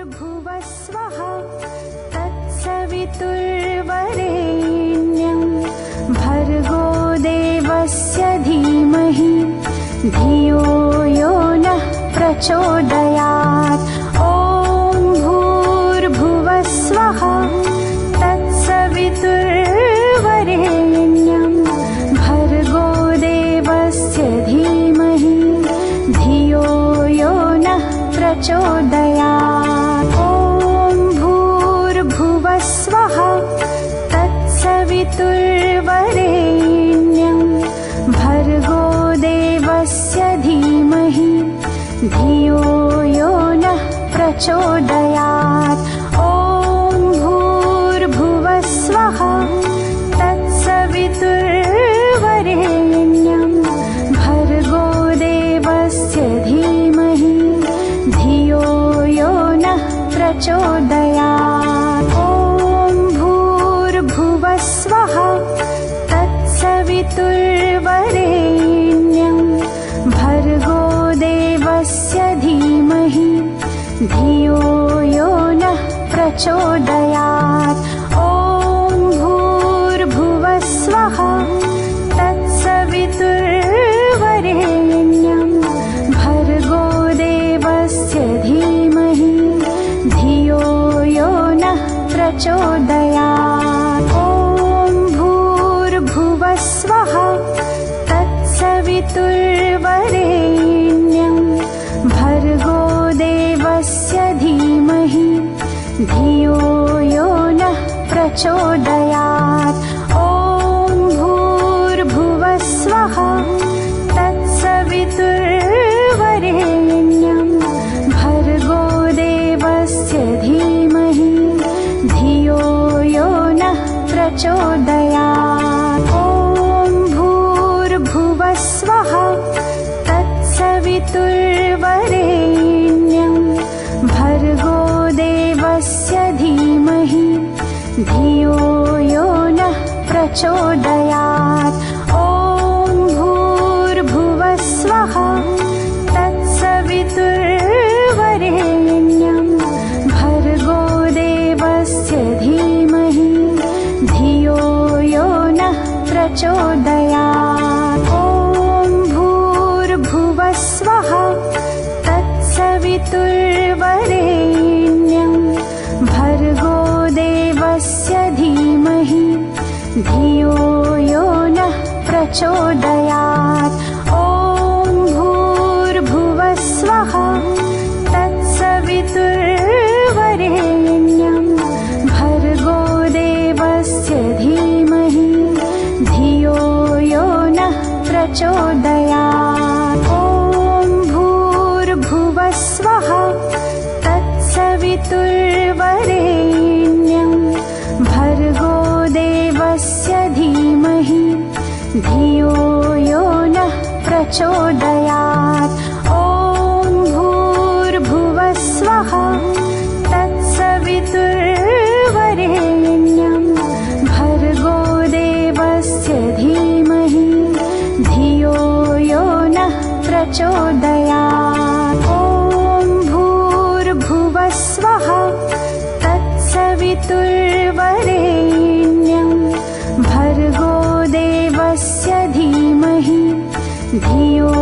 भूर्भुवस्वः तत्सवितुर्वरेण्यं भर्गो देवस्य धीमहि धियो यो नः प्रचोदयात्। ॐ भूर्भुवस्वः तत्सवितुर्वरेण्यं भर्गो देवस्य धीमहि धियो यो नः प्रचोदयात्। ॐ भूर्भुवस्वः तत्सवितुर्वरेण्यं भर्गो देवस्य धीमहि धियो यो नः प्रचोदयात्। ॐ भूर्भुवस्वः तत्सवितुर्वरेण्यं भर्गो देवस्य धीमहि धियो यो नः प्रचोदयात्। ॐ भूर्भुवस्वः तत्सवितुर्वरेण्यं भर्गो देवस्य धीमहि धियो यो नः प्रचोदयात्। ॐ भूर्भुवस्वः तत्सवितुर्वरेण्यं भर्गो देवस्य धीमहि धियो यो नः प्रचोदयात्। ॐ भूर्भुवस्वः तत्सवितुर्वरेण्यं भर्गो देवस्य धीमहि धियो यो नः प्रचोदयात्। ॐ भूर्भुवस्वः तत्सवितुर्वरेण्यं भर्गो देवस्य धीमहि धियो यो नः प्रचोदयात्। ॐ भूर्भुवस्वः तत्सवितुर्वरेण्यं भर्गो देवस्य धीमहि धियो यो नः प्रचोदयात्। ॐ भूर्भुवस्वः तत्सवितुर्वरेण्यं भर्गो देवस्य धीमहि धियो यो नः प्रचोदयात्। ॐ भूर्भुवस्वः तत्सवितुर्वरेण्यं भर्गो देवस्य धीमहि धियो यो नः प्रचोदयात्। ॐ भूर्भुवस्वः तत्सवितुर्वरेण्यं भर्गो देवस्य धीमहि धियो यो नः प्रचोदयात्। ॐ भूर्भुवस्वः तत्सवितुर्वरेण्यं भर्गो देवस्य धीमहि धियो यो नः प्रचोदयात्। ॐ भूर्भुवस्वः तत्सवितुर्वरेण्यं भर्गो देवस्य धीमहि धियो यो नः प्रचोदयात्। ॐ भूर्भुवस्वः तत्सवितुर्वरेण्यं भर्गो देवस्य धीमहि धियो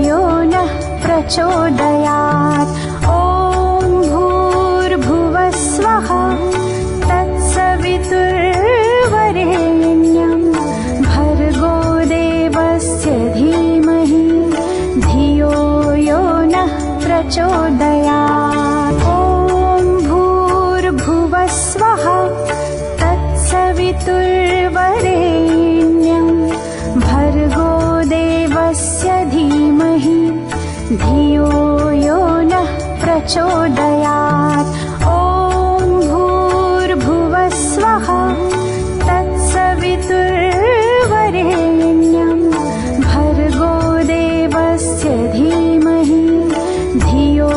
यो नः प्रचोदयात्। ॐ भूर्भुवस्वः तत्सवितुर्वरेण्यं भर्गो देवस्य धीमहि धियो यो नः प्रचोदयात्। ॐ भूर्भुवस्वः तत्सवितुर्वरेण्यं भर्गो देवस्य धीमहि धियो यो नः प्रचोदयात्। ॐ भूर्भुवस्वः तत्सवितुर्वरेण्यं भर्गो देवस्य धीमहि धियो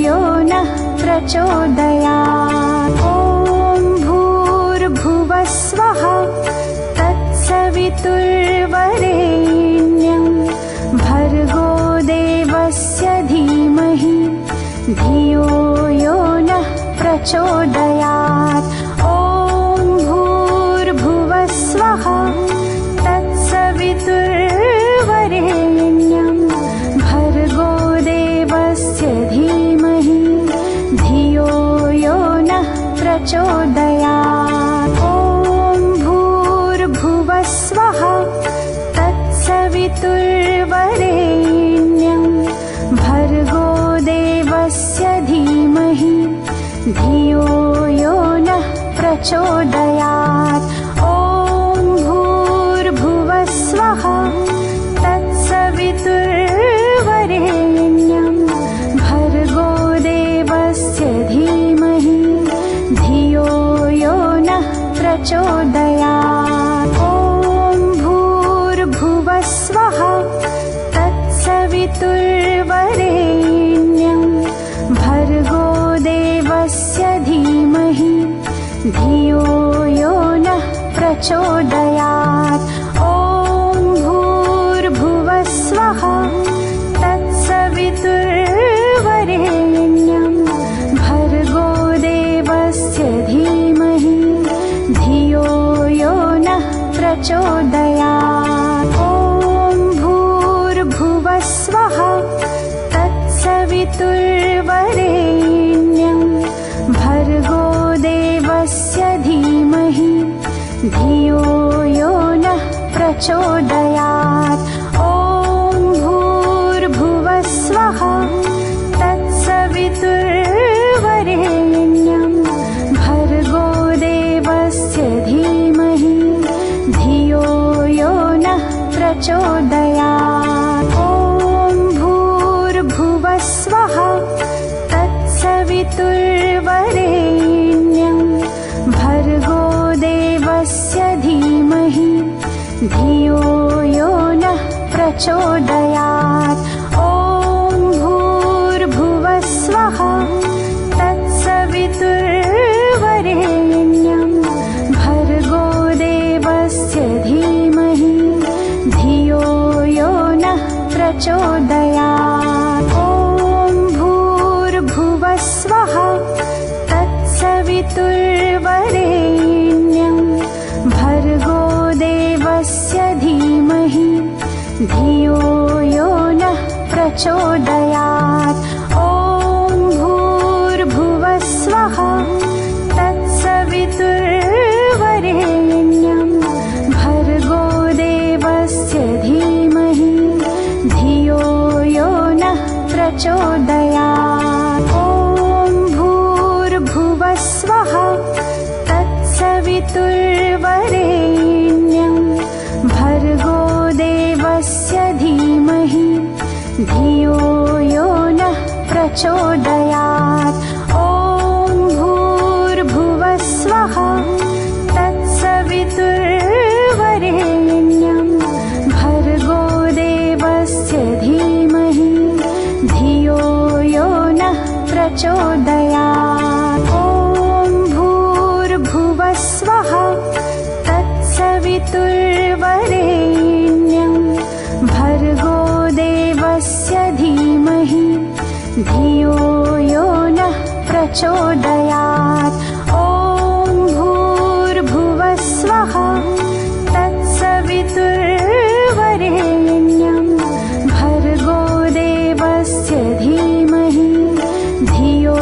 यो नः प्रचोदयात्। ॐ भूर्भुवस्वः तत्सवितुर्वरेण्यं भर्गो देवस्य धीमहि धियो यो नः प्रचोदयात्। ॐ भूर्भुवः स्वः तत्सवितुर्वरेण्यं भर्गो देवस्य धीमहि धियो यो नः प्रचोदयात्। ॐ भूर्भुवः स्वः तत्सवितुर्वरेण्यं भर्गो देवस्य धीमहि धियो यो नः प्रचोदयात्। ॐ भूर्भुवः स्वः तत्सवितुर्वरेण्यं भर्गो देवस्य धीमहि धियो यो नः प्रचोदयात्। ॐ भूर्भुवः स्वः तत्सवितुर्वरेण्यं भर्गो देवस्य धीमहि धियो यो नः प्रचोदयात्। ॐ भूर्भुवः स्वः तत्सवितुर्वरेण्यं भर्गो देवस्य धीमहि धियो यो नः प्रचोदयात्। ॐ भूर्भुवः स्वः तत्सवितुर्वरेण्यं भर्गो देवस्य धीमहि धियो यो नः प्रचोदयात्। ॐ भूर्भुवः स्वः तत्सवितुर्वरेण्यं भर्गो देवस्य धीमहि धियो यो नः प्रचोदयात्। ॐ भूर्भुवः स्वः तत्सवितुर्वरेण्यं भर्गो देवस्य धीमहि धियो यो नः प्रचोदयात्। ॐ भूर्भुवः स्वः तत्सवितुर्वरेण्यं भर्गो देवस्य धीमहि धियो यो नः प्रचोदयात्। ॐ भूर्भुवः स्वः तत्सवितुर्वरेण्यं भर्गो देवस्य धीमहि धियो यो नः प्रचोदयात्। ॐ भूर्भुवः स्वः तत्सवितुर्वरेण्यं भर्गो देवस्य धीमहि धियो यो नः प्रचोदयात्। ॐ भूर्भुवः स्वः तत्सवितुर्वरेण्यं भर्गो देवस्य धीमहि धियो यो नः प्रचोदयात्। ॐ भूर्भुवः स्वः तत्सवितुर्वरेण्यं भर्गो देवस्य धीमहि धियो यो नः प्रचोदयात्। ॐ भूर्भुवः स्वः तत्सवितुर्वरेण्यं भर्गो देवस्य धीमहि धियो यो नः प्रचोदयात्। ॐ भूर्भुवः स्वः तत्सवितुर्वरेण्यं भर्गो देवस्य धीमहि धियो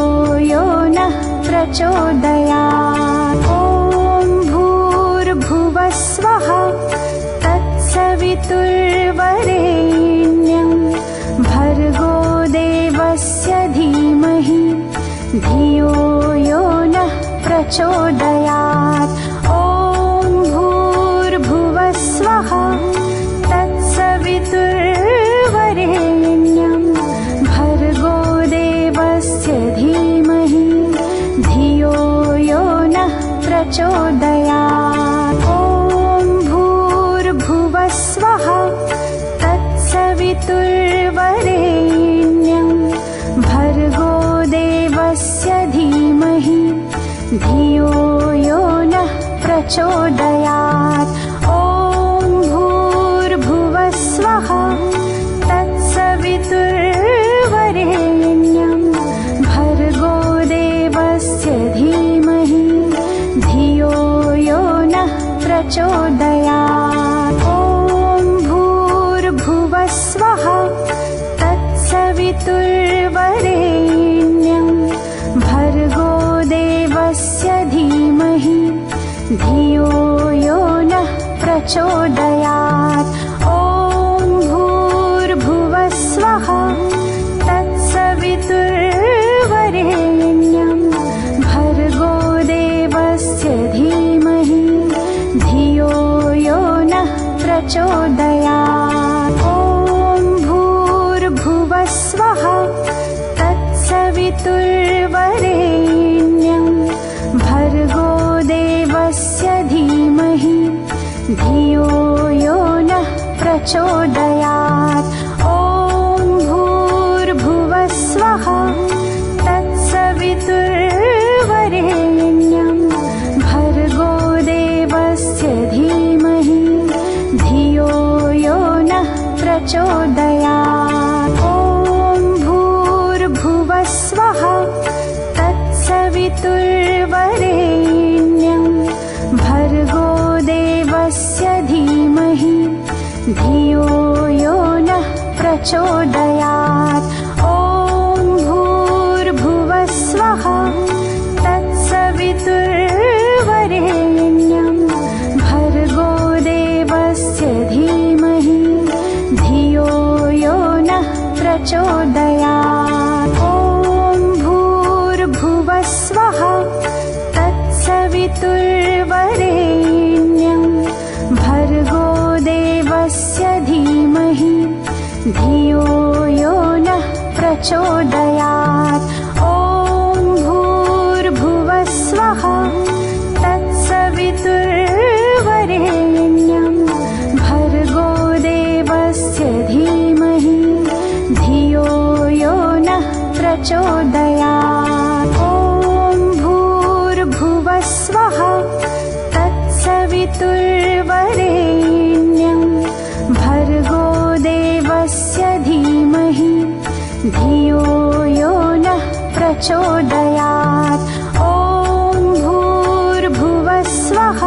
यो नः प्रचोदयात्। ॐ भूर्भुवः स्वः तत्सवितुर्वरेण्यं भर्गो देवस्य धीमहि धियो यो नः प्रचोदयात्। ॐ भूर्भुवः स्वः तत्सवितुर्वरेण्यं भर्गो देवस्य धीमहि धियो यो नः प्रचोदयात्। ॐ भूर्भुवः स्वः तत्सवितुर्वरेण्यं भर्गो देवस्य धीमहि धियो यो नः प्रचोदयात्। ॐ भूर्भुवः स्वः तत्सवितुर्वरेण्यं भर्गो देवस्य प्रचोदयात्। ॐ भूर्भुवः स्वः तत्सवितुर्वरेण्यं भर्गो देवस्य धीमहि धियो यो नः प्रचोदयात्। ॐ भूर्भुवः स्वः तत्सवितुर्वरेण्यं भर्गो देवस्य धीमहि धियो यो नः प्रचोदयात्। ॐ भूर्भुवः स्वः तत्सवितुर्वरेण्यं भर्गो देवस्य धीमहि धियो यो नः प्रचोदयात्। ॐ भूर्भुवः स्वः तत्सवितुर्वरेण्यं भर्गो देवस्य धीमहि धियो यो नः प्रचोदयात्। ॐ भूर्भुवः स्वः तत्सवितुर्वरेण्यं भर्गो देवस्य धीमहि धियो यो नः प्रचोदयात्। ॐ भूर्भुवः स्वः तत्सवितुर्वरेण्यं भर्गो देवस्य धीमहि धियो यो नः प्रचोदयात्। ॐ भूर्भुवः स्वः तत्सवितुर्वरेण्यं भर्गो देवस्य धीमहि धियो यो नः प्रचोदयात्। ॐ भूर्भुवः स्वः तत्सवितुर्वरेण्यं भर्गो देवस्य धीमहि धियो यो नः प्रचोदयात्। ॐ भूर्भुवः स्वः तत्सवितुर्वरेण्यं भर्गो देवस्य धीमहि धियो यो नः प्रचोदयात्। ॐ भूर्भुवः स्वः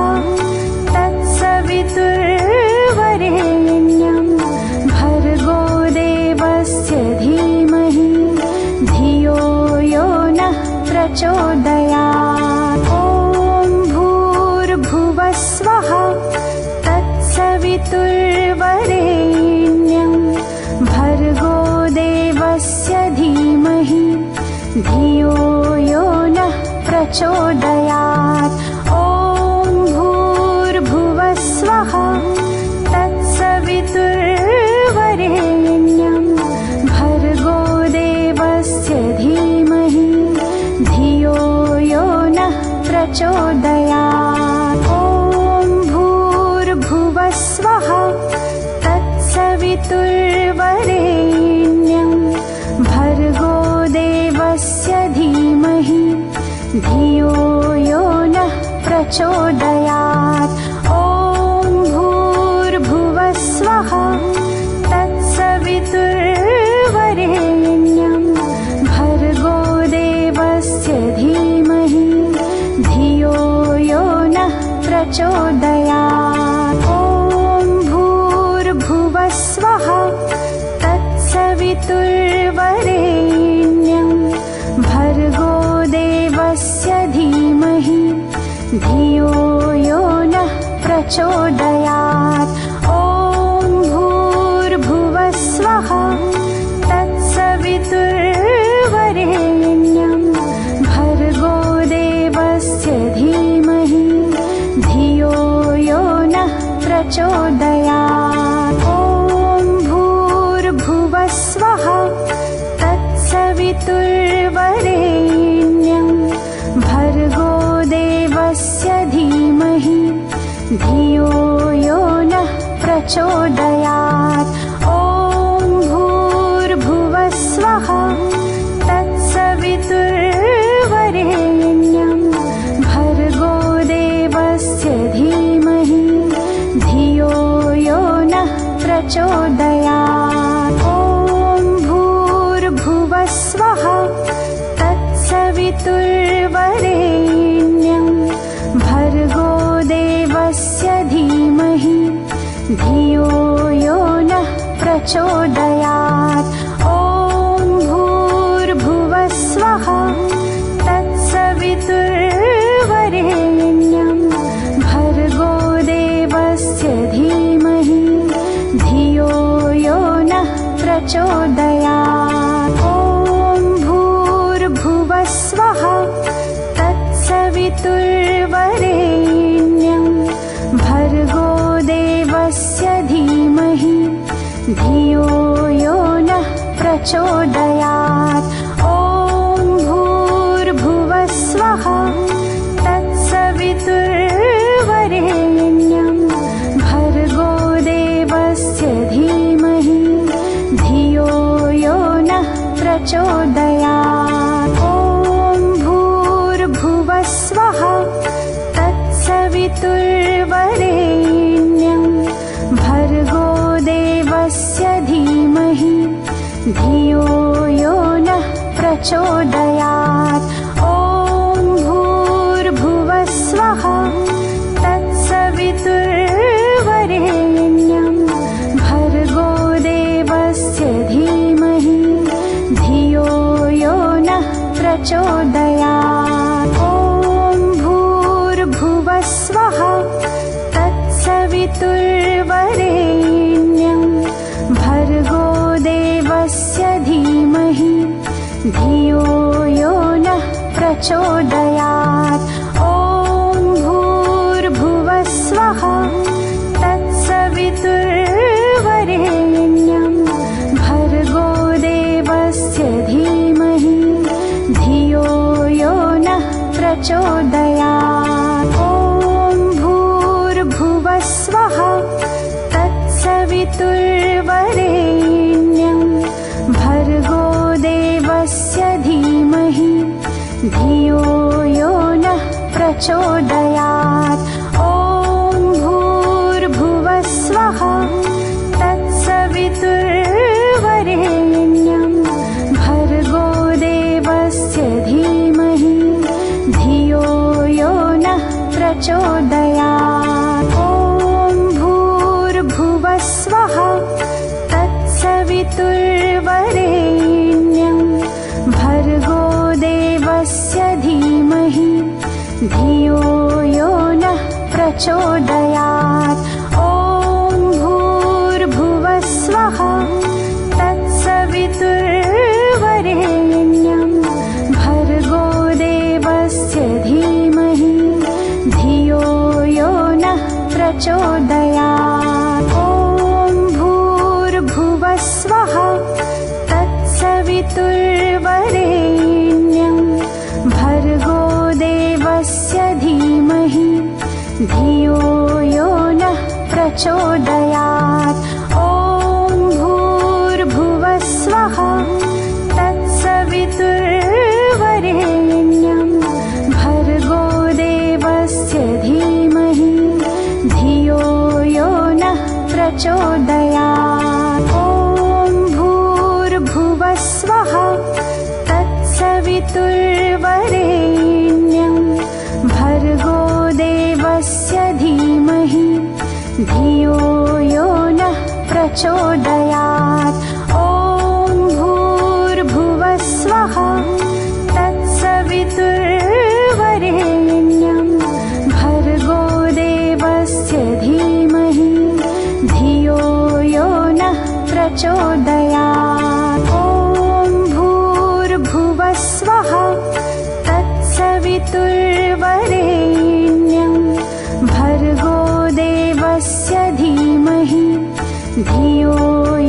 तत्सवितुर्वरेण्यं भर्गो देवस्य धीमहि धियो यो नः प्रचोदयात्। ॐ भूर्भुवः स्वः तत्सवितुर्वरेण्यं भर्गो देवस्य धीमहि धियो यो नः प्रचोदयात्। ॐ भूर्भुवः स्वः तत्सवितुर्वरेण्यं भर्गो देवस्य धीमहि धियो यो नः प्रचोदयात्। ॐ भूर्भुवः स्वः तत्सवितुर्वरेण्यं भर्गो देवस्य धीमहि धियो यो नः प्रचोदयात्। ॐ भूर्भुवः स्वः तत्सवितुर्वरेण्यं भर्गो देवस्य धीमहि धियो यो नः प्रचोदयात्। ॐ भूर्भुवः स्वः तत्सवितुर्वरेण्यं भर्गो देवस्य धीमहि धियो यो नः प्रचोदयात्। ॐ भूर्भुवः स्वः तत्सवितुर्वरेण्यं भर्गो देवस्य धीमहि धियो यो नः प्रचोदयात्। ॐ भूर्भुवः स्वः तत्सवितुर्वरेण्यं भर्गो देवस्य धीमहि धियो यो नः प्रचोदयात्। ॐ भूर्भुवः स्वः तत्सवितुर्वरेण्यं भर्गो देवस्य धीमहि धियो यो नः प्रचोदयात्। ॐ भूर्भुवः स्वः तत्सवितुर्वरेण्यं भर्गो देवस्य धीमहि प्रचोदयात्। ॐ भूर्भुवः स्वः तत्सवितुर्वरेण्यं भर्गो देवस्य धीमहि धियो यो नः प्रचोदयात्। ॐ भूर्भुवः स्वः तत्सवितुर्वरेण्यं भर्गो देवस्य धीमहि धियो यो नः प्रचोदयात्। ॐ भूर्भुवः स्वः तत्सवितुर्वरेण्यं भर्गो देवस्य धीमहि धियो यो नः प्रचोदयात्। ॐ भूर्भुवः स्वः तत्सवितुर्वरेण्यं भर्गो देवस्य धीमहि धियो यो नः प्रचोदयात्। ॐ भूर्भुवः स्वः तत्सवितुर्वरेण्यं भर्गो देवस्य धीमहि धियो यो नः प्रचोदयात्। ॐ भूर्भुवः स्वः तत्सवितुर्वरेण्यं भर्गो देवस्य धीमहि धियो यो नः प्रचोदयात्। ॐ भूर्भुवः स्वः तत्सवितुर्वरेण्यं भर्गो देवस्य धीमहि धियो यो नः प्रचोदयात्। ॐ भूर्भुवः स्वः तत्सवितुर्वरेण्यं भर्गो देवस्य धीमहि धियो यो नः प्रचोदयात्। ॐ भूर्भुवः स्वः तत्सवितुर्वरेण्यं भर्गो देवस्य धीमहि धियो यो नः प्रचोदयात्। ॐ भूर्भुवः स्वः तत्सवितुर्वरेण्यं भर्गो देवस्य धीमहि धियो यो नः प्रचोदयात्। ॐ भूर्भुवः स्वः तत्सवितुर्वरेण्यं भर्गो देवस्य धीमहि धियो यो नः प्रचोदयात्। ॐ भूर्भुवः स्वः तत्सवितुर्वरेण्यं भर्गो देवस्य धीमहि धियो यो नः प्रचोदयात्। ॐ भूर्भुवः स्वः तत्सवितुर्वरेण्यं भर्गो देवस्य धीमहि धियो यो नः प्रचोदयात्। ॐ भूर्भुवः स्वः तत्सवितुर्वरेण्यं भर्गो देवस्य धीमहि धियो यो नः प्रचोदयात्। ॐ भूर्भुवः स्वः तत्सवितुर्वरेण्यं भर्गो देवस्य धीमहि धियो यो नः प्रचोदयात्। ॐ भूर्भुवः स्वः तत्सवितुर्वरेण्यं भर्गो देवस्य धीमहि धियो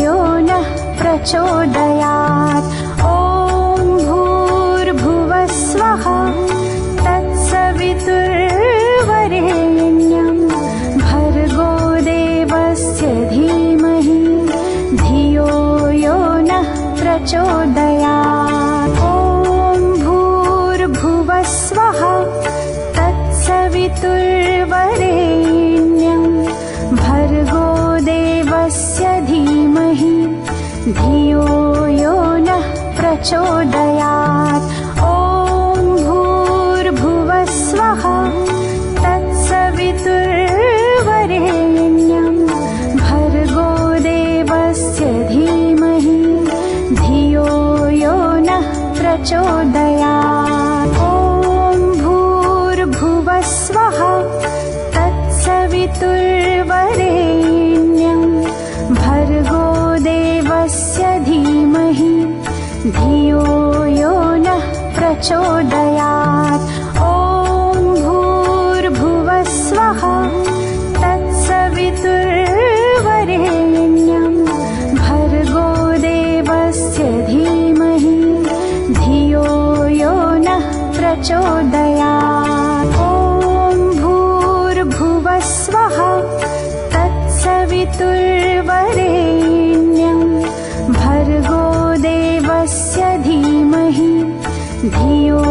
यो नः प्रचोदयात्। ॐ भूर्भुवः स्वः तत्सवितुर्वरेण्यं भर्गो देवस्य धीमहि धियो यो नः प्रचोदयात्। ॐ भूर्भुवः स्वः तत्सवितुर्वरेण्यं भर्गो देवस्य धीमहि धियो यो नः प्रचोदयात्। ॐ भूर्भुवः स्वः तत्सवितुर्वरेण्यं भर्गो देवस्य प्रचोदयात्। ॐ भूर्भुवस्वः तत्सवितुर्वरेण्यं भर्गो देवस्य धीमहि धियो यो नः प्रचोदयात्। ॐ भूर्भुवस्वः तत्सवितुर्वरेण्यं भर्गो देवस्य धीमहि धियो यो नः प्रचोदयात्। ॐ भूर्भुवस्वः तत्सवितुर्वरेण्यं भर्गो देवस्य धीमहि धियो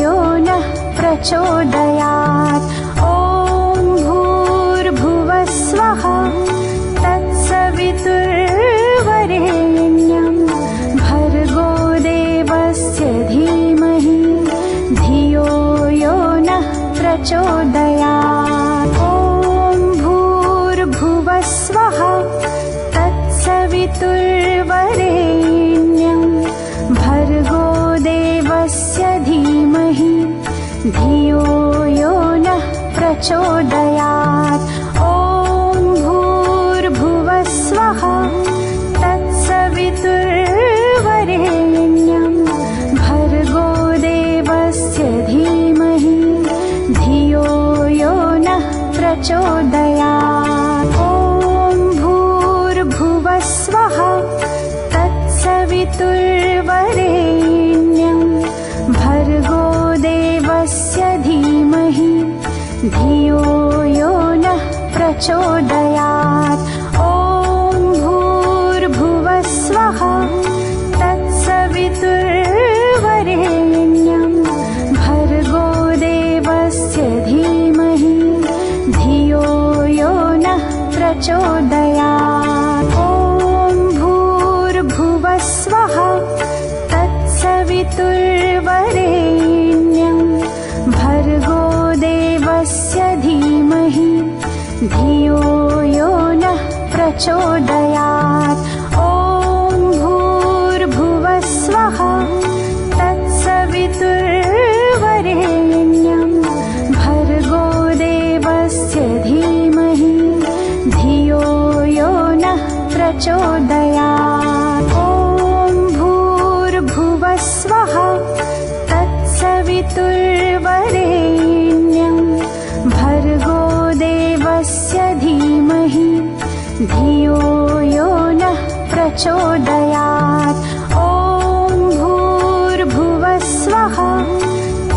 यो नः प्रचोदयात्। ॐ भूर्भुवस्वः तत्सवितुर्वरेण्यं भर्गो देवस्य धीमहि धियो यो नः प्रचोदयात्। ॐ भूर्भुवस्वः तत्सवितुर्वरेण्यं भर्गो देवस्य धीमहि धियो यो नः प्रचोदयात्। ॐ भूर्भुवस्वः तत्सवितुर्वरेण्यं भर्गो देवस्य धीमहि धियो यो नः प्रचोदयात्। ॐ भूर्भुवस्वः तत्सवितुर्वरेण्यं भर्गो देवस्य धीमहि धियो यो नः प्रचोदयात्। ॐ भूर्भुवस्वः तत्सवितुर्वरेण्यं भर्गो देवस्य धीमहि धियो यो नः प्रचोदयात्। ॐ भूर्भुवस्वः तत्सवितुर्वरेण्यं भर्गो देवस्य धीमहि धियो यो नः प्रचोदयात्। ॐ भूर्भुवस्वः तत्सवितुर्वरेण्यं भर्गो देवस्य धीमहि धियो यो नः प्रचोदयात्। ॐ भूर्भुवस्वः तत्सवितुर्वरेण्यं भर्गो देवस्य धीमहि धियो यो नः प्रचोदयात्। ॐ भूर्भुवस्वः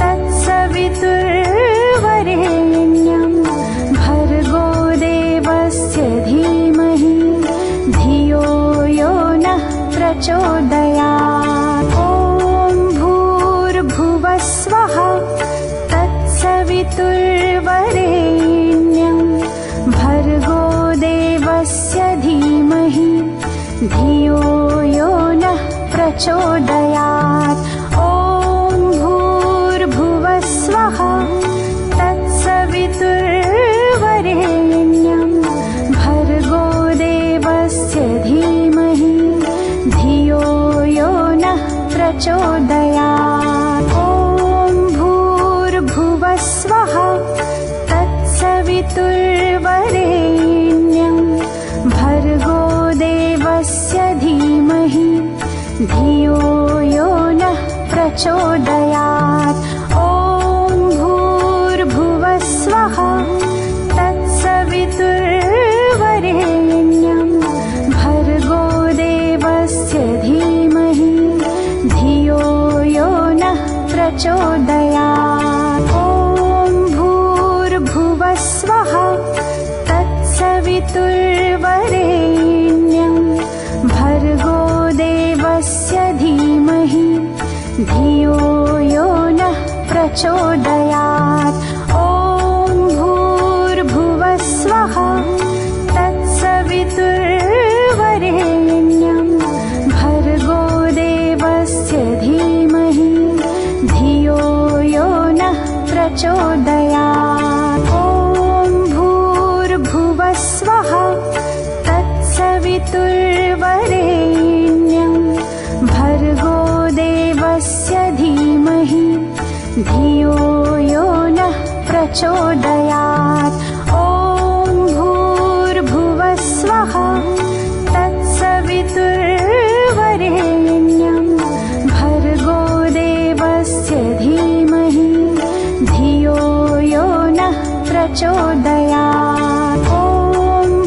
तत्सवितुर्वरेण्यं भर्गो देवस्य धीमहि धियो यो नः प्रचोदयात्। ॐ भूर्भुवस्वः तत्सवितुर्वरेण्यं भर्गो देवस्य धीमहि धियो यो नः प्रचोदयात्। ॐ भूर्भुवस्वः तत्सवितुर्वरेण्यं भर्गो देवस्य धीमहि धियो यो नः प्रचोदयात्। ॐ भूर्भुवस्वः तत्सवितुर्वरेण्यं भर्गो देवस्य धीमहि धियो यो नः प्रचोदयात्। ॐ भूर्भुवस्वः तत्सवितुर्वरेण्यं भर्गो देवस्य धीमहि धियो यो नः प्रचोदयात्। ॐ भूर्भुवस्वः तत्सवितुर्वरेण्यं भर्गो देवस्य धीमहि धियो यो नः प्रचोदयात्। ॐ भूर्भुवस्वः तत्सवितुर्वरेण्यं भर्गो देवस्य धीमहि धियो यो नः प्रचोदयात्। ॐ भूर्भुवस्वः तत्सवितुर्वरेण्यं भर्गो देवस्य धीमहि धियो यो नः प्रचोदयात्। ॐ भूर्भुवः स्वः तत्सवितुर्वरेण्यं भर्गो देवस्य धीमहि धियो यो नः प्रचोदयात्। ॐ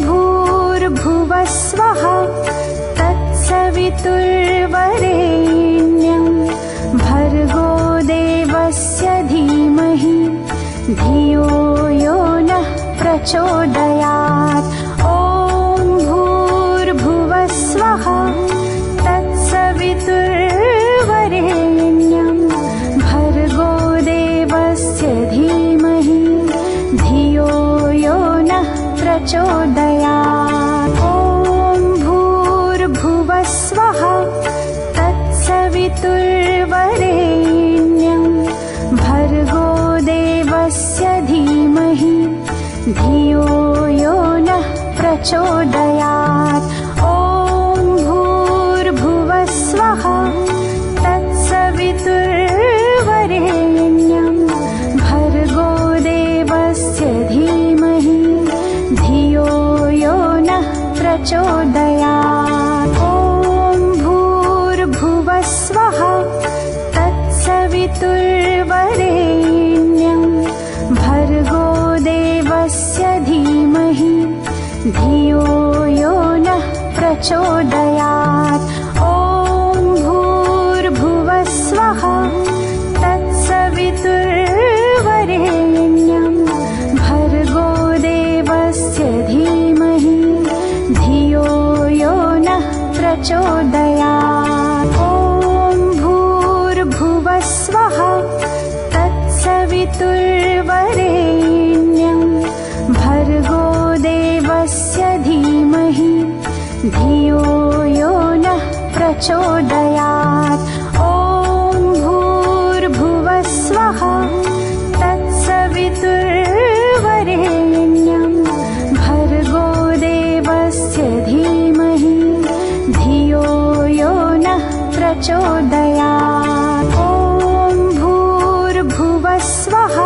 भूर्भुवः स्वः तत्सवितुर्वरेण्यं भर्गो देवस्य धीमहि धियो यो नः प्रचोदयात्। ॐ भूर्भुवः स्वः तत्सवितुर्वरेण्यं भर्गो देवस्य धीमहि धियो यो नः प्रचोदयात्। ॐ भूर्भुवः स्वः तत्सवितुर्वरेण्यं भर्गो देवस्य धीमहि धियो यो नः प्रचोदयात्। ॐ भूर्भुवः स्वः तत्सवितुर्वरेण्यं भर्गो देवस्य धीमहि धियो यो नः प्रचोदयात्। ॐ भूर्भुवः स्वः तत्सवितुर्वरेण्यं भर्गो देवस्य धीमहि धियो यो नः प्रचोदयात्। ॐ भूर्भुवः स्वः तत्सवितुर्वरेण्यं भर्गो देवस्य धीमहि धियो यो नः प्रचोदयात्। ॐ भूर्भुवः स्वः तत्सवितुर्वरेण्यं भर्गो देवस्य धीमहि धियो यो नः प्रचोदयात्। ॐ भूर्भुवः स्वः तत्सवितुर्वरेण्यं भर्गो देवस्य धीमहि धियो यो नः प्रचोदयात्। ॐ भूर्भुवः स्वः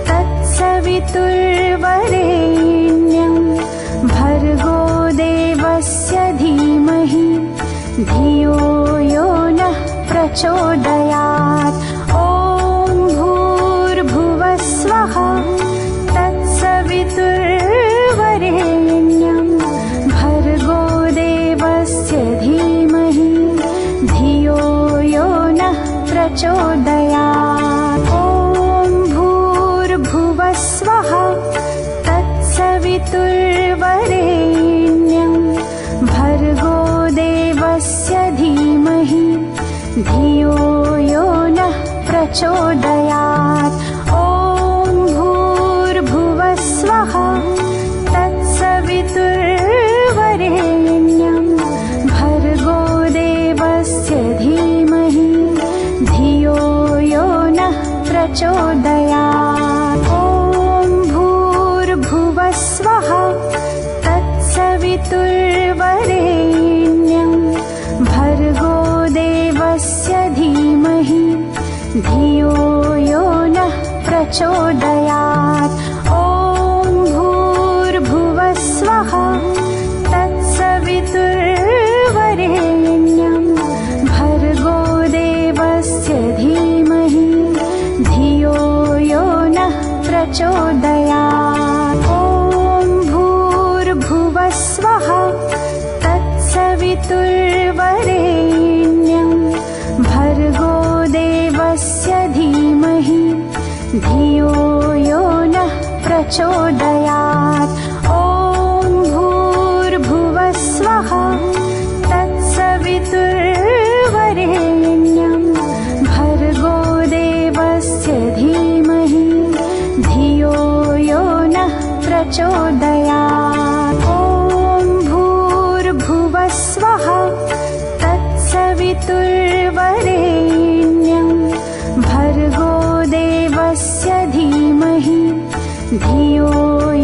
तत्सवितुर्वरेण्यं भर्गो देवस्य धीमहि धियो यो नः प्रचोदयात्। ॐ भूर्भुवः स्वः तत्सवितुर्वरेण्यं भर्गो देवस्य धीमहि धियो यो नः प्रचोदयात्। ॐ भूर्भुवः स्वः तत्सवितुर्वरेण्यं भर्गो देवस्य धीमहि धियो यो नः प्रचोदयात्। ॐ भूर्भुवः स्वः तत्सवितुर्वरेण्यं भर्गो देवस्य धीमहि धियो यो नः प्रचोदयात्। ॐ भूर्भुवः स्वः तत्सवितुर्वरेण्यं भर्गो देवस्य धीमहि धियो यो नः प्रचोदयात्। ॐ भूर्भुवः स्वः तत्सवितुर्वरेण्यं भर्गो देवस्य धीमहि धियो यो नः प्रचोदयात्। ॐ भूर्भुवः स्वः तत्सवितुर्वरेण्यं भर्गो देवस्य धीमहि धियो यो नः प्रचोदयात्। ॐ भूर्भुवः स्वः तत्सवितुर्वरेण्यं भर्गो देवस्य धीमहि धियो यो नः प्रचोदयात्। ॐ भूर्भुवः स्वः तत्सवितुर्वरेण्यं भर्गो देवस्य धीमहि धियो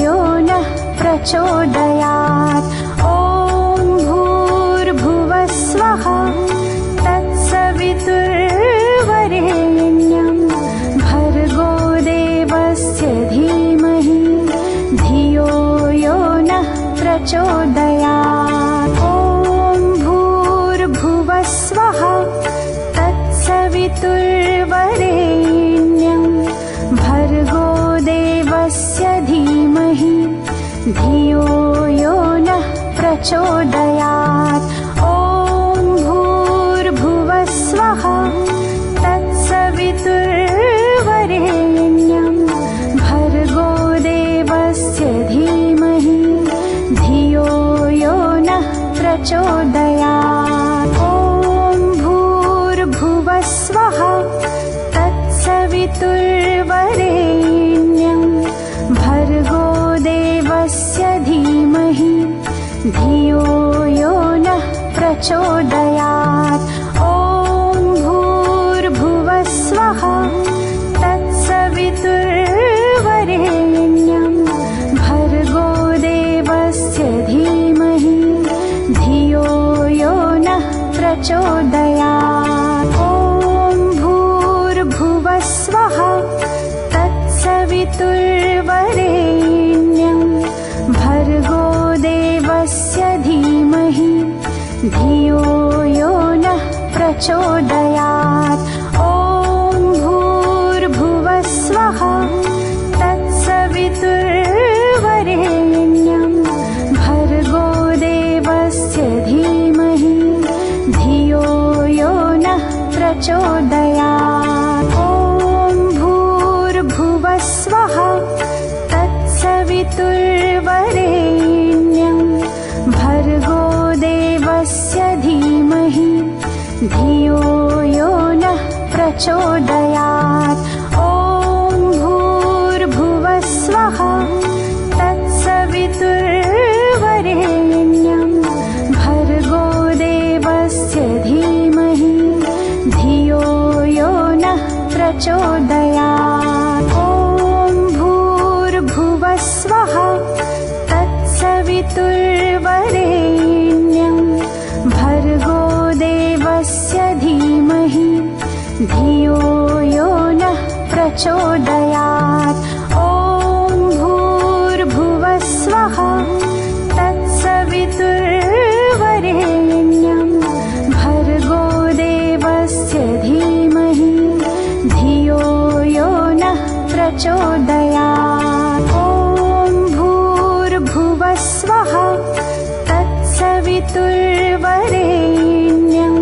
यो नः प्रचोदयात्। ॐ भूर्भुवः स्वः तत्सवितुर्वरेण्यं प्रचोदयात्। ॐ भूर्भुवस्वः तत्सवितुर्वरेण्यं भर्गो देवस्य धीमहि धियो यो नः प्रचोदयात्। ॐ भूर्भुवस्वः तत्सवितुर्वरेण्यं भर्गो देवस्य धीमहि धियो यो नः प्रचोदयात्। ॐ भूर्भुवस्वः तत्सवितुर्वरेण्यं भर्गो देवस्य धीमहि धियो यो नः प्रचोदयात्। ॐ भूर्भुवस्वः तत्सवितुर्वरेण्यं भर्गो देवस्य धीमहि धियो यो नः प्रचोदयात्। ॐ भूर्भुवस्वः तत्सवितुर्वरेण्यं भर्गो देवस्य धीमहि धियो यो नः प्रचोदयात्। ॐ भूर्भुवस्वः तत्सवितुर्वरेण्यं भर्गो देवस्य धीमहि धियो यो नः प्रचोदयात्। ॐ भूर्भुवस्वः तत्सवितुर्वरेण्यं भर्गो देवस्य धीमहि धियो यो नः प्रचोदयात्। ॐ भूर्भुवस्वः तत्सवितुर्वरेण्यं भर्गो देवस्य धीमहि धियो यो नः प्रचोदयात्। ॐ भूर्भुवस्वः तत्सवितुर्वरेण्यं भर्गो देवस्य धीमहि धियो यो नः प्रचोदयात्। ॐ भूर्भुवस्वः तत्सवितुर्वरेण्यं भर्गो देवस्य धीमहि धियो यो नः प्रचोदयात्। ॐ भूर्भुवस्वः तत्सवितुर्वरेण्यं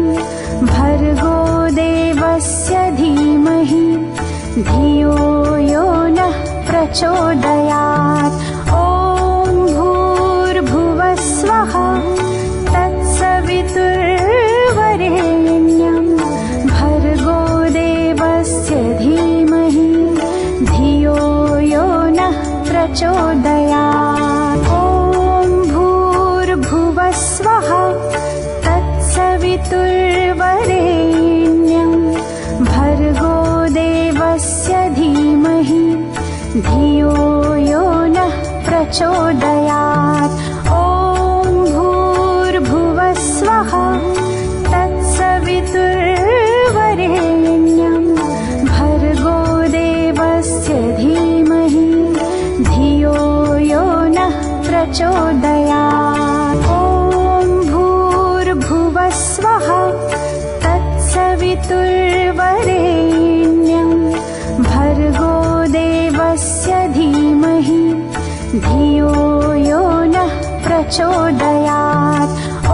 भर्गो देवस्य धीमहि धियो यो नः प्रचोदयात्। ॐ भूर्भुवस्वः तत्सवितुर्वरेण्यं भर्गो देवस्य धीमहि धियो यो नः प्रचोदयात्। ॐ भूर्भुवस्वः तत्सवितुर्वरेण्यं भर्गो देवस्य धीमहि धियो यो नः प्रचोदयात्। ॐ भूर्भुवस्वः तत्सवितुर्वरेण्यं भर्गो देवस्य धीमहि धियो यो नः प्रचोदयात्। ॐ भूर्भुवस्वः तत्सवितुर्वरेण्यं भर्गो देवस्य धीमहि धियो यो नः प्रचोदयात्। ॐ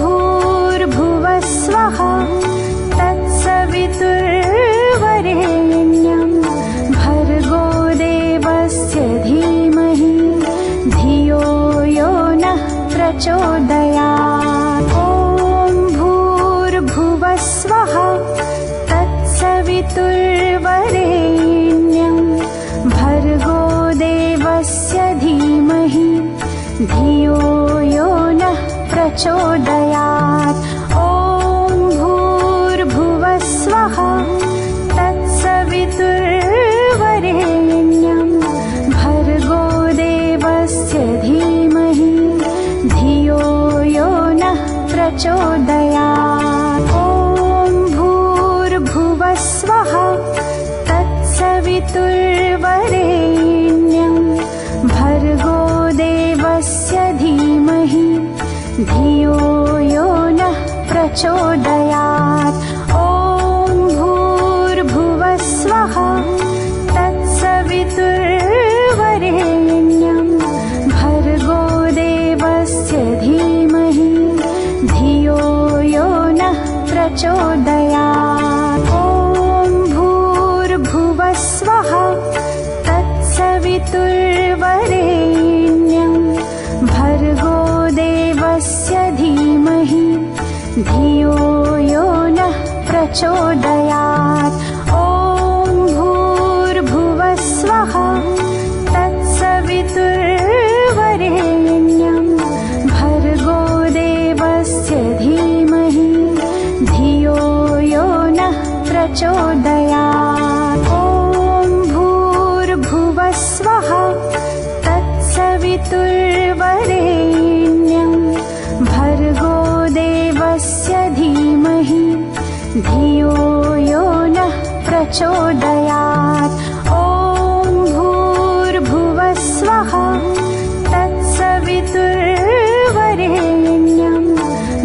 भूर्भुवस्वः तत्सवितुर्वरेण्यं भर्गो देवस्य धीमहि धियो यो नः प्रचोदयात्। ॐ भूर्भुवस्वः तत्सवितुर्वरेण्यं भर्गो देवस्य धीमहि धियो प्रचोदयात्। ॐ भूर्भुवस्वः तत्सवितुर्वरेण्यं भर्गो देवस्य धीमहि धियो यो नः प्रचोदयात्। ॐ भूर्भुवस्वः तत्सवितुर्वरेण्यं भर्गो देवस्य धीमहि धियो यो नः प्रचोदयात्। ॐ भूर्भुवस्वः तत्सवितुर्वरेण्यं भर्गो देवस्य धीमहि धियो यो नः प्रचोदयात्। ॐ भूर्भुवस्वः तत्सवितुर्वरेण्यं भर्गो देवस्य धीमहि धियो यो नः प्रचोदयात्। ॐ भूर्भुवस्वः तत्सवितुर्वरेण्यं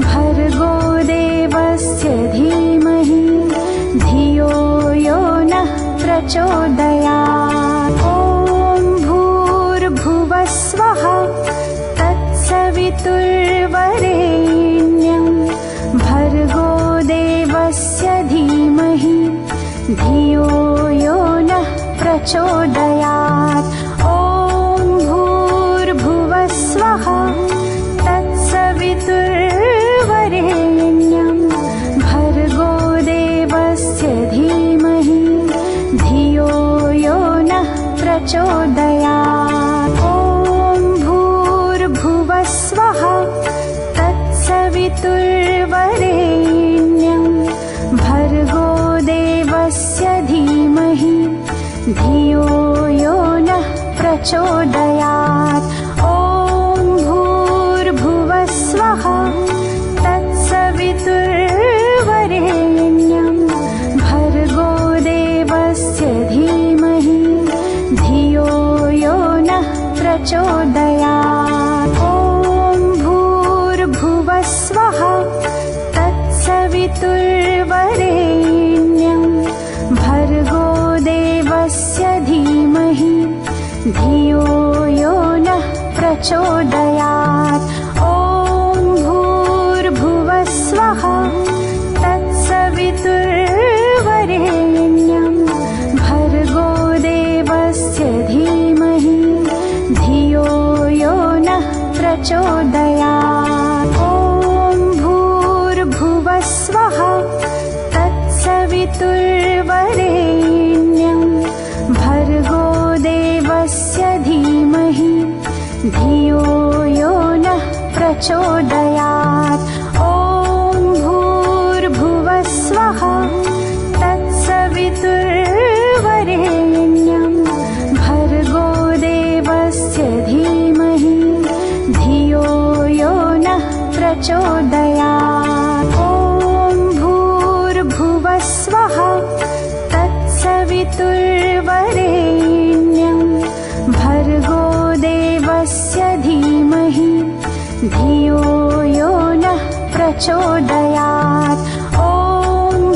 भर्गो देवस्य धीमहि धियो यो नः प्रचोदयात्। ॐ भूर्भुवस्वः तत्सवितुर्वरेण्यं भर्गो देवस्य धीमहि धियो यो नः प्रचोदयात्। ॐ भूर्भुवस्वः तत्सवितुर्वरेण्यं भर्गो देवस्य धीमहि धियो यो नः प्रचोदयात्। ॐ भूर्भुवस्वः तत्सवितुर्वरेण्यं भर्गो देवस्य धीमहि धियो यो नः प्रचोदयात्। ॐ भूर्भुवस्वः तत्सवितुर्वरेण्यं भर्गो देवस्य धीमहि धियो यो नः प्रचोदयात्। ॐ भूर्भुवस्वः तत्सवितुर्वरेण्यं भर्गो देवस्य धीमहि धियो यो नः प्रचोदयात्। ॐ भूर्भुवस्वः तत्सवितुर्वरेण्यं भर्गो देवस्य धीमहि धियो यो नः प्रचोदयात्। ॐ भूर्भुवस्वः तत्सवितुर्वरेण्यं भर्गो देवस्य धीमहि धियो यो नः प्रचोदयात्। ॐ भूर्भुवस्वः तत्सवितुर्वरेण्यं भर्गो देवस्य धीमहि धियो यो नः प्रचोदयात्। ॐ भूर्भुवस्वः तत्सवितुर्वरेण्यं भर्गो देवस्य धीमहि धियो यो नः प्रचोदयात्। ॐ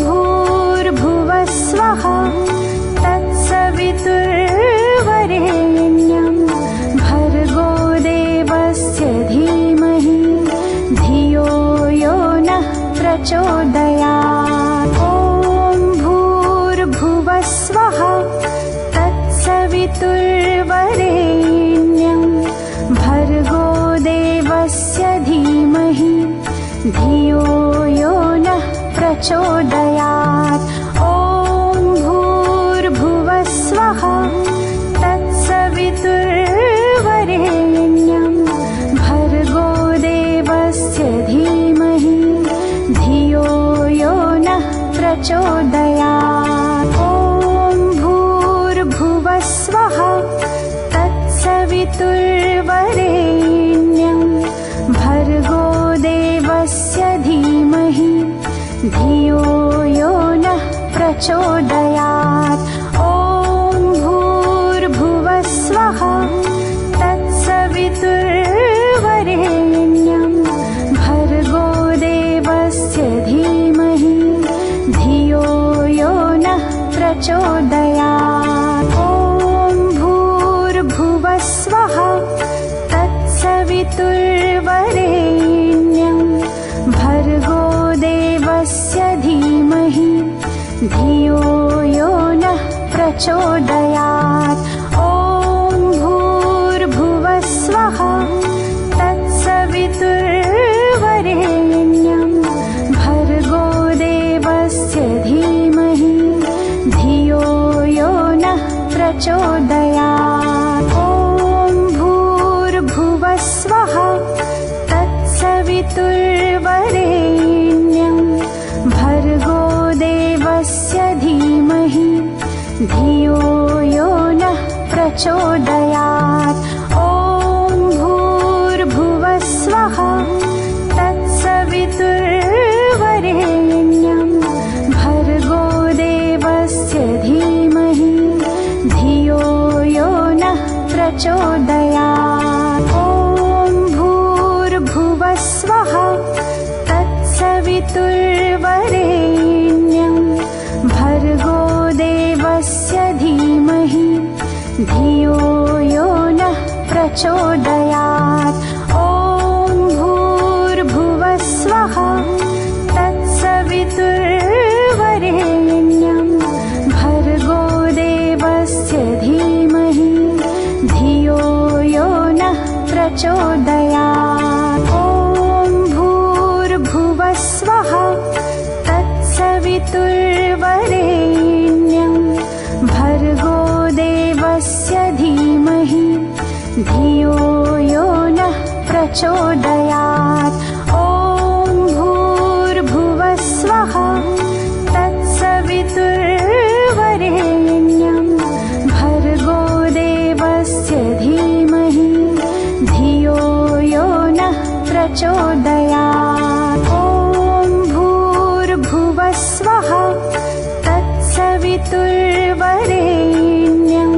भूर्भुवस्वः तत्सवितुर्वरेण्यं भर्गो देवस्य धीमहि धियो यो नः प्रचोदयात्। ॐ भूर्भुवस्वः तत्सवितुर्वरेण्यं भर्गो देवस्य धीमहि धियो यो नः प्रचोदयात्। ॐ भूर्भुवस्वः तत्सवितुर्वरेण्यं भर्गो देवस्य धीमहि धियो यो नः प्रचोदयात्। ॐ भूर्भुवस्वः तत्सवितुर्वरेण्यं भर्गो देवस्य धीमहि धियो प्रचोदयात्। ॐ भूर्भुवस्वः तत्सवितुर्वरेण्यं भर्गो देवस्य धीमहि धियो यो नः प्रचोदयात्। ॐ भूर्भुवस्वः तत्सवितुर्वरेण्यं भर्गो देवस्य धीमहि धियो यो नः प्रचोदयात्। ॐ भूर्भुवस्वः तत्सवितुर्वरेण्यं भर्गो देवस्य धीमहि धियो यो नः प्रचोदयात्। ॐ भूर्भुवस्वः तत्सवितुर्वरेण्यं भर्गो देवस्य धीमहि धियो यो नः प्रचोदयात्। ॐ भूर्भुवस्वः तत्सवितुर्वरेण्यं भर्गो देवस्य धीमहि धियो यो नः प्रचोदयात्। ॐ भूर्भुवस्वः तत्सवितुर्वरेण्यं भर्गो देवस्य धीमहि धियो यो नः प्रचोदयात्। ॐ भूर्भुवस्वः तत्सवितुर्वरेण्यं भर्गो देवस्य धीमहि धियो यो नः प्रचोदयात्। ॐ भूर्भुवस्वः तत्सवितुर्वरेण्यं भर्गो देवस्य धीमहि धियो यो नः प्रचोदयात्। ॐ भूर्भुवस्वः तत्सवितुर्वरेण्यं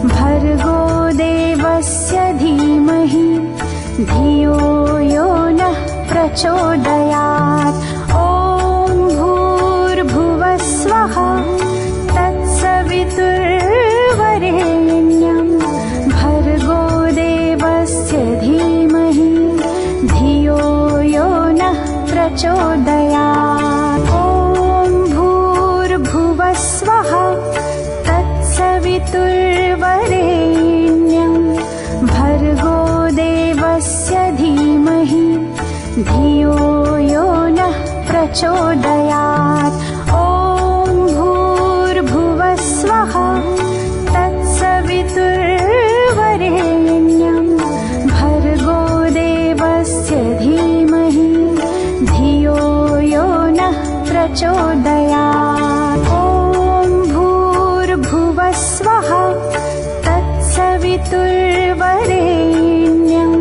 भर्गो देवस्य धीमहि धियो यो नः प्रचोदयात्। ॐ भूर्भुवस्वः तत्सवितुर्वरेण्यं भर्गो देवस्य धीमहि धियो यो नः प्रचोदयात्। ॐ भूर्भुवस्वः तत्सवितुर्वरेण्यं भर्गो देवस्य धीमहि धियो यो नः प्रचोदयात्। ॐ भूर्भुवस्वः तत्सवितुर्वरेण्यं भर्गो देवस्य धीमहि धियो यो नः प्रचोदयात्। ॐ भूर्भुवस्वः तत्सवितुर्वरेण्यं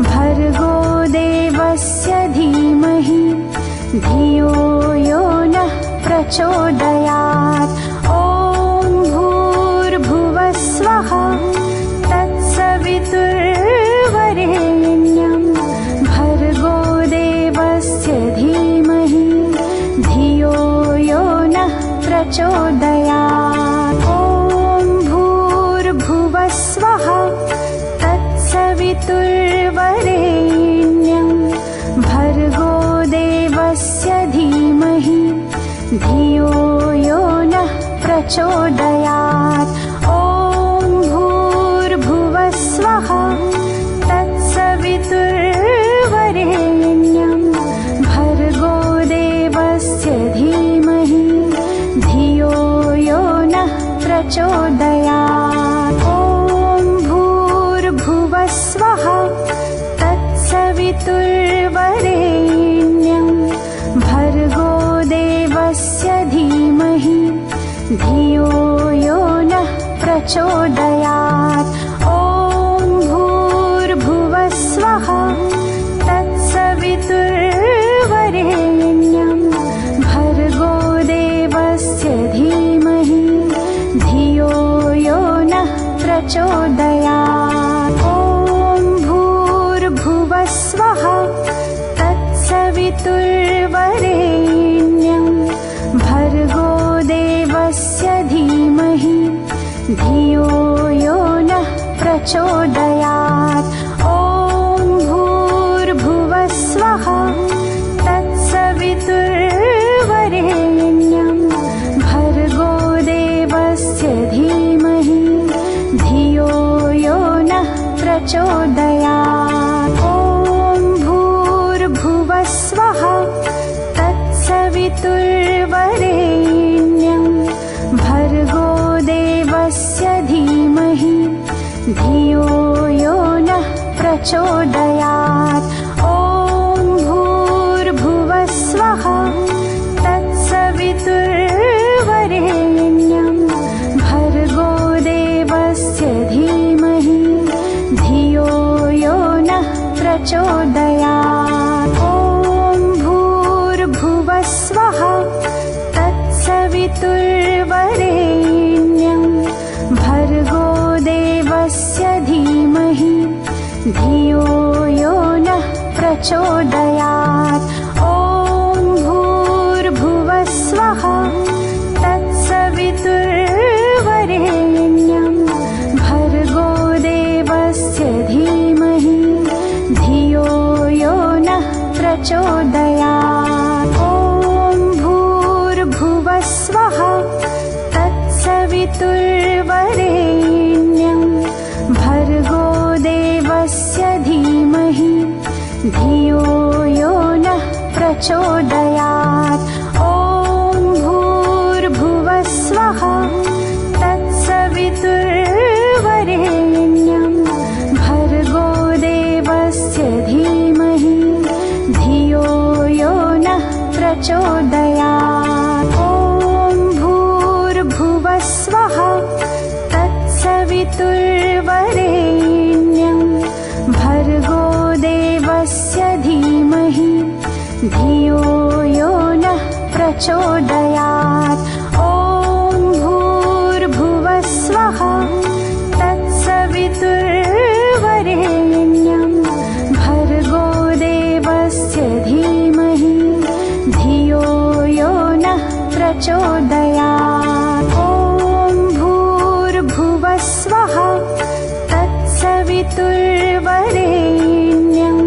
भर्गो देवस्य धीमहि धियो यो नः प्रचोदयात्। ॐ भूर्भुवस्वः तत्सवितुर्वरेण्यं भर्गो देवस्य धीमहि धियो यो नः प्रचोदयात्। ॐ भूर्भुवस्वः तत्सवितुर्वरेण्यं भर्गो देवस्य धीमहि धियो यो नः प्रचोदयात्। ॐ भूर्भुवस्वः तत्सवितुर्वरेण्यं भर्गो देवस्य धीमहि धियो यो नः प्रचोदयात्। ॐ भूर्भुवस्वः तत्सवितुर्वरेण्यं भर्गो देवस्य धीमहि धियो यो नः प्रचोदयात्। ॐ भूर्भुवस्वः तत्सवितुर्वरेण्यं भर्गो देवस्य धीमहि धियो यो नः प्रचोदयात्। ॐ भूर्भुवस्वः तत्सवितुर्वरेण्यं भर्गो देवस्य धीमहि धियो यो नः प्रचोदयात्। ॐ भूर्भुवः स्वः तत्सवितुर्वरेण्यं भर्गो देवस्य धीमहि धियो यो नः प्रचोदयात्। ॐ भूर्भुवः स्वः तत्सवितुर्वरेण्यं भर्गो देवस्य धीमहि धियो यो नः प्रचोदयात्। ॐ भूर्भुवः स्वः तत्सवितुर्वरेण्यं भर्गो देवस्य धीमहि धियो यो नः प्रचोदयात्। ॐ भूर्भुवः स्वः तत्सवितुर्वरेण्यं भर्गो देवस्य धीमहि धियो यो नः प्रचोदयात्। ॐ भूर्भुवः स्वः तत्सवितुर्वरेण्यं भर्गो देवस्य धीमहि धियो यो नः प्रचोदयात्। ॐ भूर्भुवः स्वः तत्सवितुर्वरेण्यं भर्गो देवस्य धीमहि धियो यो नः प्रचोदयात्। ॐ भूर्भुवः स्वः तत्सवितुर्वरेण्यं भर्गो देवस्य धीमहि धियो यो नः प्रचोदयात्। ॐ भूर्भुवः स्वः तत्सवितुर्वरेण्यं भर्गो देवस्य धीमहि धियो यो नः प्रचोदयात्। ॐ भूर्भुवः स्वः तत्सवितुर्वरेण्यं भर्गो देवस्य धीमहि धियो यो नः प्रचोदयात्। ॐ भूर्भुवः स्वः तत्सवितुर्वरेण्यं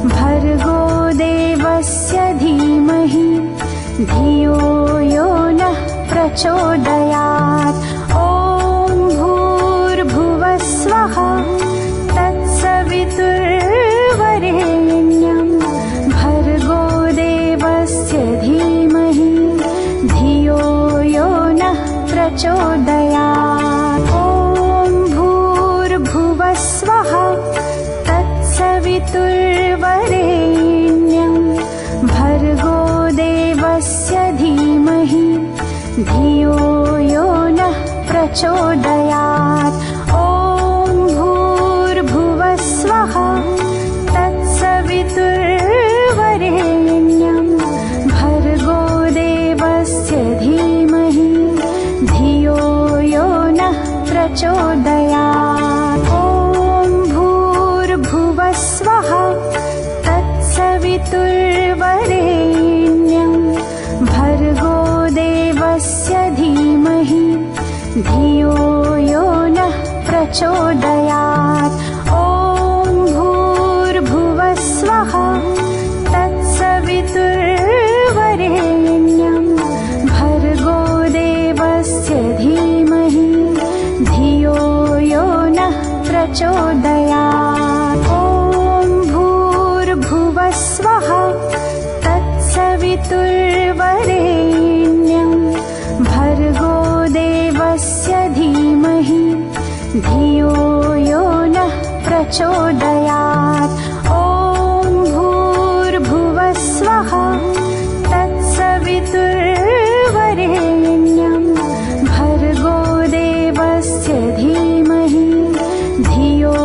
भर्गो देवस्य धीमहि धियो यो नः प्रचोदयात्। ॐ भूर्भुवः स्वः तत्सवितुर्वरेण्यं भर्गो देवस्य धीमहि धियो यो नः प्रचोदयात्। ॐ भूर्भुवः स्वः तत्सवितुर्वरेण्यं भर्गो देवस्य धीमहि धियो यो नः प्रचोदयात्। ॐ भूर्भुवः स्वः तत्सवितुर्वरेण्यं भर्गो देवस्य धीमहि धियो यो नः प्रचोदयात्। ॐ भूर्भुवः स्वः तत्सवितुर्वरेण्यं भर्गो देवस्य धीमहि धियो यो नः प्रचोदयात्। ॐ भूर्भुवः स्वः तत्सवितुर्वरेण्यं भर्गो देवस्य धीमहि धियो यो नः प्रचोदयात्। ॐ भूर्भुवः स्वः तत्सवितुर्वरेण्यं भर्गो देवस्य धीमहि धियो यो नः प्रचोदयात्। ॐ भूर्भुवः स्वः तत्सवितुर्वरेण्यं भर्गो देवस्य धीमहि धियो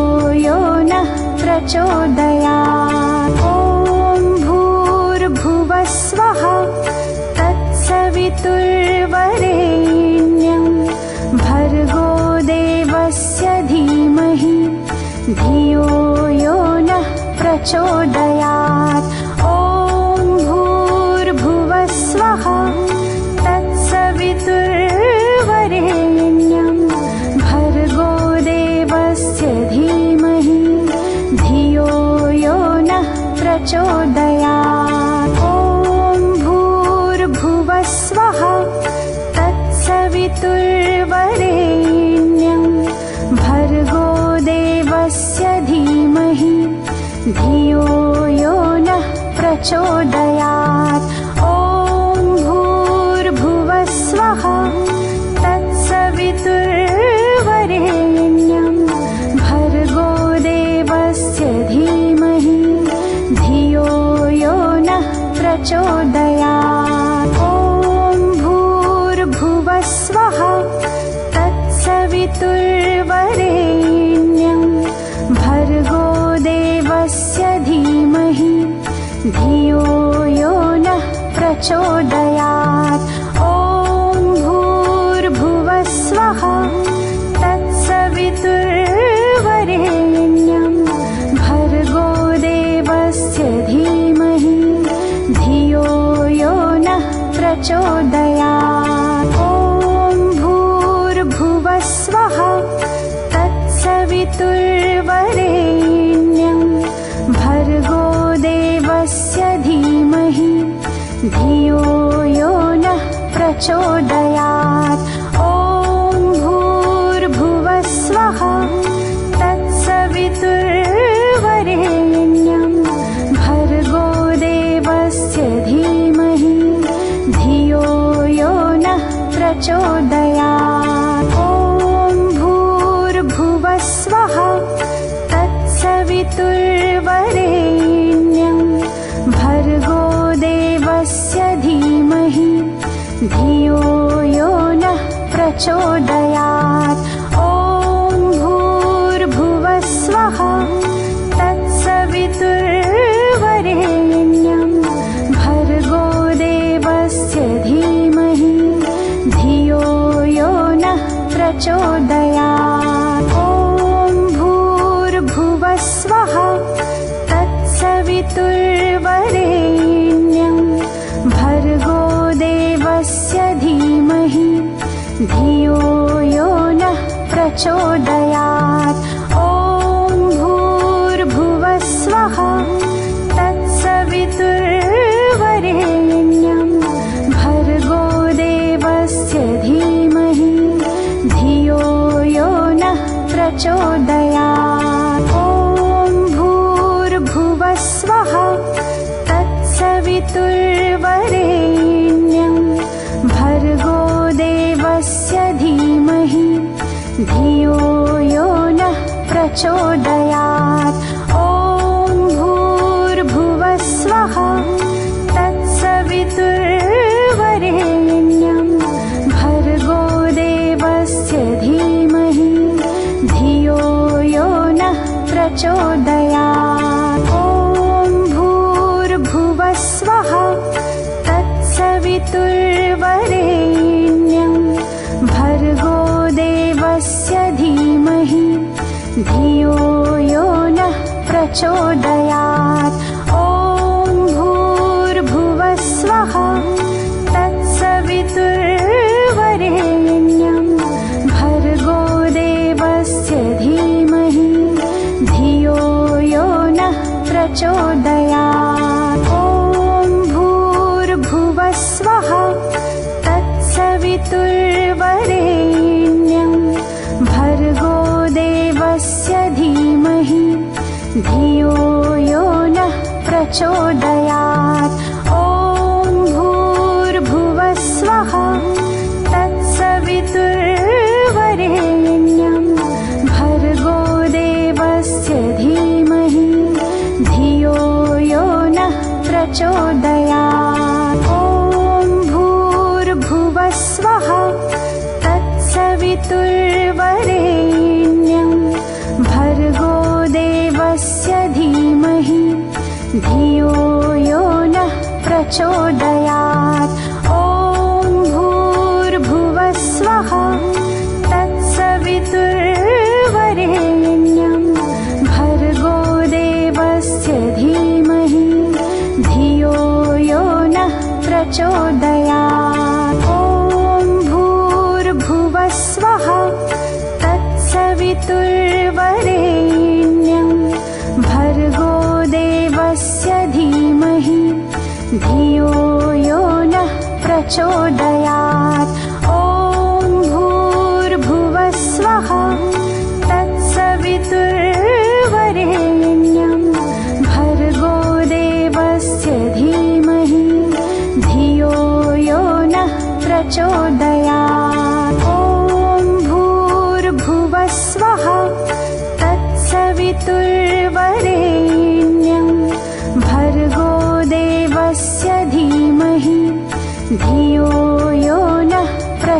यो नः प्रचोदयात्। ॐ भूर्भुवः स्वः तत्सवितुर्वरेण्यं भर्गो देवस्य धीमहि धियो यो नः प्रचोदयात्। ॐ भूर्भुवः स्वः तत्सवितुर्वरेण्यं प्रचोदयात्। ॐ भूर्भुवस्वः तत्सवितुर्वरेण्यं भर्गो देवस्य धीमहि धियो यो नः प्रचोदयात्। ॐ भूर्भुवस्वः तत्सवितुर्वरेण्यं भर्गो देवस्य धीमहि धियो यो नः प्रचोदयात्। ॐ भूर्भुवस्वः तत्सवितुर्वरेण्यं भर्गो देवस्य धीमहि धियो यो नः प्रचोदयात्। ॐ भूर्भुवस्वः तत्सवितुर्वरेण्यं भर्गो देवस्य धीमहि धियो यो नः प्रचोदयात्। ॐ भूर्भुवस्वः तत्सवितुर्वरेण्यं भर्गो देवस्य धीमहि धियो यो नः प्रचोदयात्। ॐ भूर्भुवस्वः तत्सवितुर्वरेण्यं भर्गो देवस्य धीमहि धियो यो नः प्रचोदयात्। ॐ भूर्भुवस्वः तत्सवितुर्वरेण्यं भर्गो देवस्य धीमहि धियो यो नः प्रचोदयात्। ॐ भूर्भुवस्वः तत्सवितुर्वरेण्यं भर्गो देवस्य धीमहि धियो यो नः प्रचोदयात्। ॐ भूर्भुवस्वः तत्सवितुर्वरेण्यं भर्गो देवस्य धीमहि धियो यो नः प्रचोदयात्। ॐ भूर्भुवस्वः तत्सवितुर्वरेण्यं भर्गो देवस्य धीमहि धियो यो नः प्रचोदयात्। ॐ भूर्भुवस्वः तत्सवितुर्वरेण्यं भर्गो देवस्य धीमहि धियो यो नः प्रचोदयात्। ॐ भूर्भुवस्वः तत्सवितुर्वरेण्यं भर्गो देवस्य धीमहि धियो यो नः प्रचोदयात्। ॐ भूर्भुवस्वः तत्सवितुर्वरेण्यं भर्गो देवस्य धीमहि धियो यो नः प्रचोदयात्। ॐ भूर्भुवस्वः तत्सवितुर्वरेण्यं भर्गो देवस्य धीमहि धियो यो नः प्रचोदयात्। ॐ भूर्भुवस्वः तत्सवितुर्वरेण्यं भर्गो देवस्य धीमहि धियो यो नः प्रचोदयात्। ॐ भूर्भुवस्वः तत्सवितुर्वरेण्यं भर्गो देवस्य धीमहि धियो यो नः प्रचोदयात्। ॐ भूर्भुवस्वः तत्सवितुर्वरेण्यं भर्गो देवस्य धीमहि धियो यो नः प्रचोदयात्। ॐ भूर्भुवस्वः तत्सवितुर्वरेण्यं भर्गो देवस्य धीमहि धियो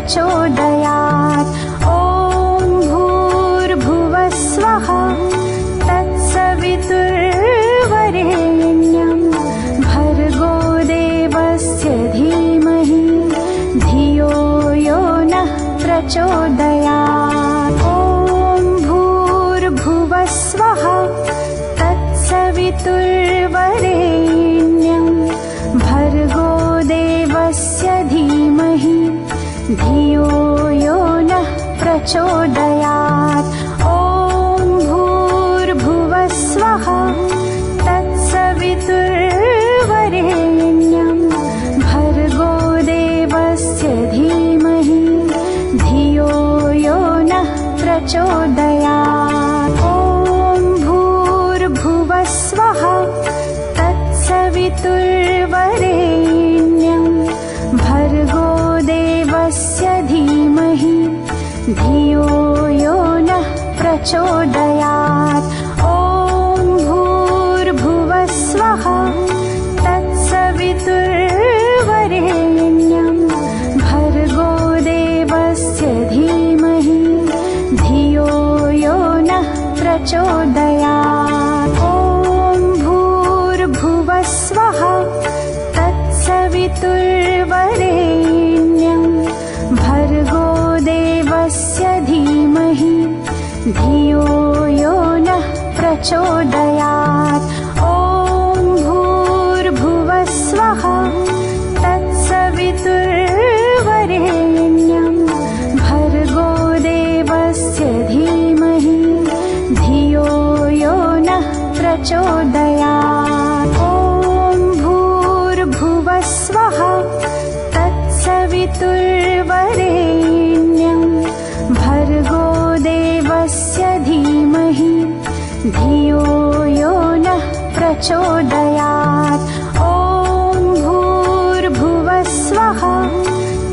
प्रचोदयात्। ॐ भूर्भुवः स्वः तत्सवितुर्वरेण्यं भर्गो देवस्य धीमहि धियो यो नः प्रचोदयात्। ॐ भूर्भुवः स्वः तत्सवितुर्वरेण्यं भर्गो देवस्य धीमहि धियो यो नः प्रचोदयात्। ॐ भूर्भुवः स्वः तत्सवितुर्वरेण्यं भर्गो देवस्य धीमहि धियो यो नः प्रचोदयात्। ॐ भूर्भुवः स्वः तत्सवितुर्वरेण्यं भर्गो देवस्य धीमहि धियो यो नः प्रचोदयात्। ॐ भूर्भुवः स्वः तत्सवितुर्वरेण्यं भर्गो देवस्य धीमहि धियो यो नः प्रचोदयात्। ॐ भूर्भुवः स्वः तत्सवितुर्वरेण्यं भर्गो देवस्य धीमहि धियो यो नः प्रचोदयात्। ॐ भूर्भुवः स्वः तत्सवितुर्वरेण्यं भर्गो देवस्य धीमहि धियो यो नः प्रचोदयात्। ॐ भूर्भुवः स्वः तत्सवितुर्वरेण्यं भर्गो देवस्य धीमहि धियो यो नः प्रचोदयात्। ॐ भूर्भुवः स्वः तत्सवितुर्वरेण्यं भर्गो देवस्य धीमहि धियो यो नः प्रचोदयात्। ॐ भूर्भुवः स्वः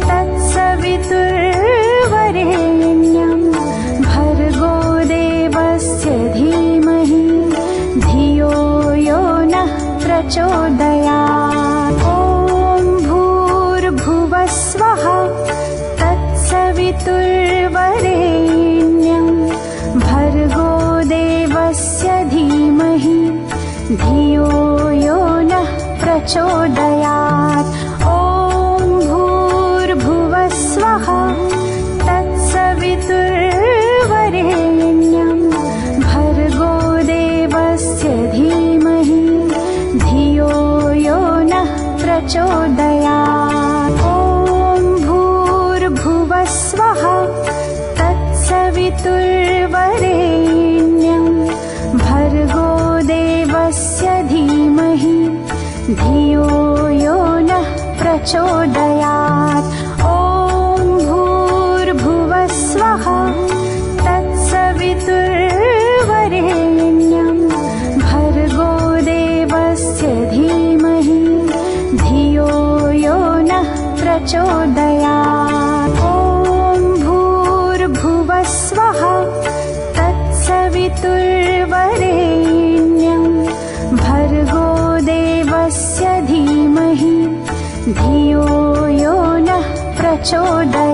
तत्सवितुर्वरेण्यं भर्गो देवस्य धीमहि धियो यो नः प्रचोदयात्। ॐ भूर्भुवः स्वः तत्सवितुर्वरेण्यं भर्गो देवस्य धीमहि धियो यो नः प्रचोदयात्। ॐ भूर्भुवः स्वः तत्सवितुर्वरेण्यं भर्गो देवस्य धीमहि धियो यो नः प्रचोदयात्। ॐ भूर्भुवः स्वः तत्सवितुर्वरेण्यं भर्गो देवस्य धीमहि धियो यो नः प्रचोदयात्। ॐ भूर्भुवः स्वः तत्सवितुर्वरेण्यं भर्गो देवस्य धीमहि धियो यो नः प्रचोदयात्। ॐ भूर्भुवः स्वः तत्सवितुर्वरेण्यं भर्गो देवस्य धीमहि धियो यो नः प्रचोदयात्। ॐ भूर्भुवः स्वः तत्सवितुर्वरेण्यं भर्गो देवस्य धीमहि धियो यो नः प्रचोदयात्। ॐ भूर्भुवः स्वः तत्सवितुर्वरेण्यं भर्गो देवस्य धीमहि धियो यो नः प्रचोदयात्।